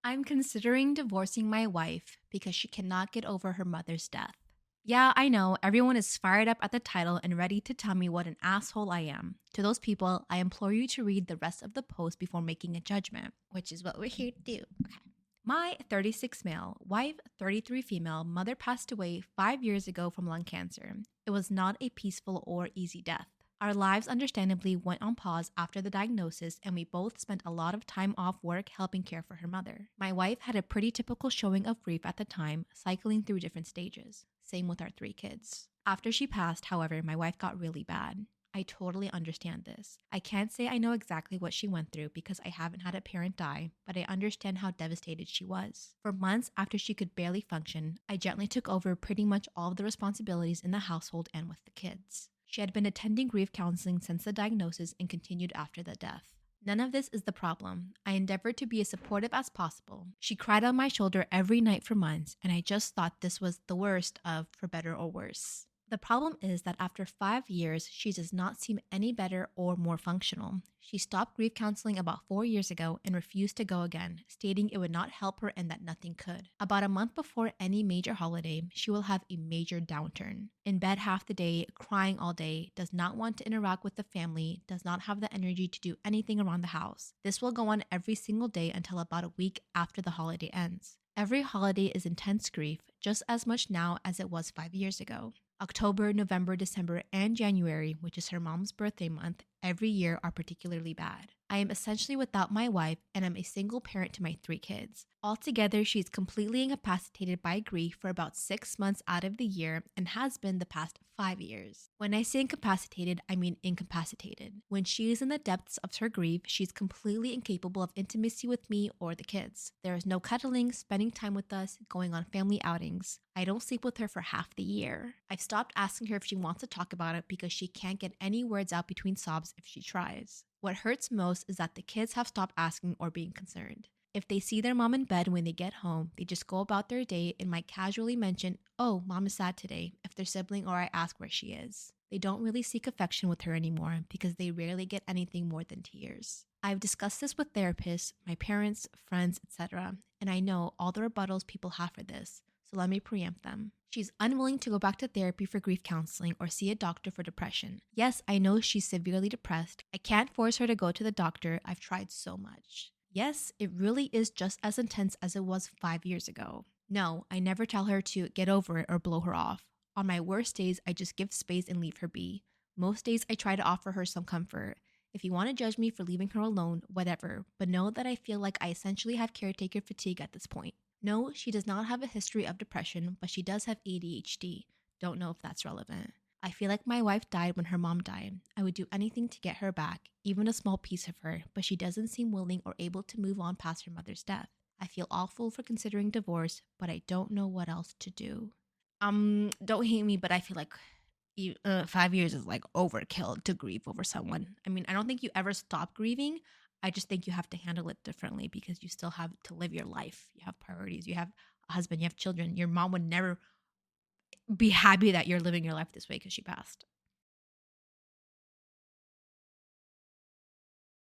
I'm considering divorcing my wife because she cannot get over her mother's death. Yeah, I know, everyone is fired up at the title and ready to tell me what an asshole I am. To those people, I implore you to read the rest of the post before making a judgment, which is what we're here to do. My 36 male, wife 33 female, mother passed away 5 years ago from lung cancer. It was not a peaceful or easy death. Our lives understandably went on pause after the diagnosis, and we both spent a lot of time off work helping care for her mother. My wife had a pretty typical showing of grief at the time, cycling through different stages. Same with our three kids. After she passed, however, my wife got really bad. I totally understand this. I can't say I know exactly what she went through because I haven't had a parent die, but I understand how devastated she was. For months after she could barely function, I gently took over pretty much all of the responsibilities in the household and with the kids. She had been attending grief counseling since the diagnosis and continued after the death. None of this is the problem. I endeavored to be as supportive as possible. She cried on my shoulder every night for months, and I just thought this was the worst of for better or worse. The problem is that after 5 years, she does not seem any better or more functional. She stopped grief counseling about 4 years ago and refused to go again, stating it would not help her and that nothing could. About a month before any major holiday, she will have a major downturn. In bed half the day, crying all day, does not want to interact with the family, does not have the energy to do anything around the house. This will go on every single day until about a week after the holiday ends. Every holiday is intense grief, just as much now as it was 5 years ago. October, November, December, and January, which is her mom's birthday month, every year are particularly bad. I am essentially without my wife and I'm a single parent to my three kids. Altogether, she's completely incapacitated by grief for about 6 months out of the year and has been the past 5 years. When I say incapacitated, I mean incapacitated. When she is in the depths of her grief, she's completely incapable of intimacy with me or the kids. There is no cuddling, spending time with us, going on family outings. I don't sleep with her for half the year. I've stopped asking her if she wants to talk about it because she can't get any words out between sobs if she tries. What hurts most is that the kids have stopped asking or being concerned. If they see their mom in bed when they get home, they just go about their day and might casually mention, "Oh, mom is sad today," if their sibling or I ask where she is. They don't really seek affection with her anymore because they rarely get anything more than tears. I've discussed this with therapists, my parents, friends, etc., and I know all the rebuttals people have for this, so let me preempt them. She's unwilling to go back to therapy for grief counseling or see a doctor for depression. Yes, I know she's severely depressed. I can't force her to go to the doctor. I've tried so much. Yes, it really is just as intense as it was 5 years ago. No, I never tell her to get over it or blow her off. On my worst days, I just give space and leave her be. Most days, I try to offer her some comfort. If you want to judge me for leaving her alone, whatever, but know that I feel like I essentially have caretaker fatigue at this point. No, she does not have a history of depression, but she does have ADHD. Don't know if that's relevant. I feel like my wife died when her mom died. I would do anything to get her back, even a small piece of her, but she doesn't seem willing or able to move on past her mother's death. I feel awful for considering divorce, but I don't know what else to do. Don't hate me, but I feel like 5 years is like overkill to grieve over someone. I mean, I don't think you ever stop grieving. I just think you have to handle it differently because you still have to live your life. You have priorities. You have a husband. You have children. Your mom would never be happy that you're living your life this way because she passed.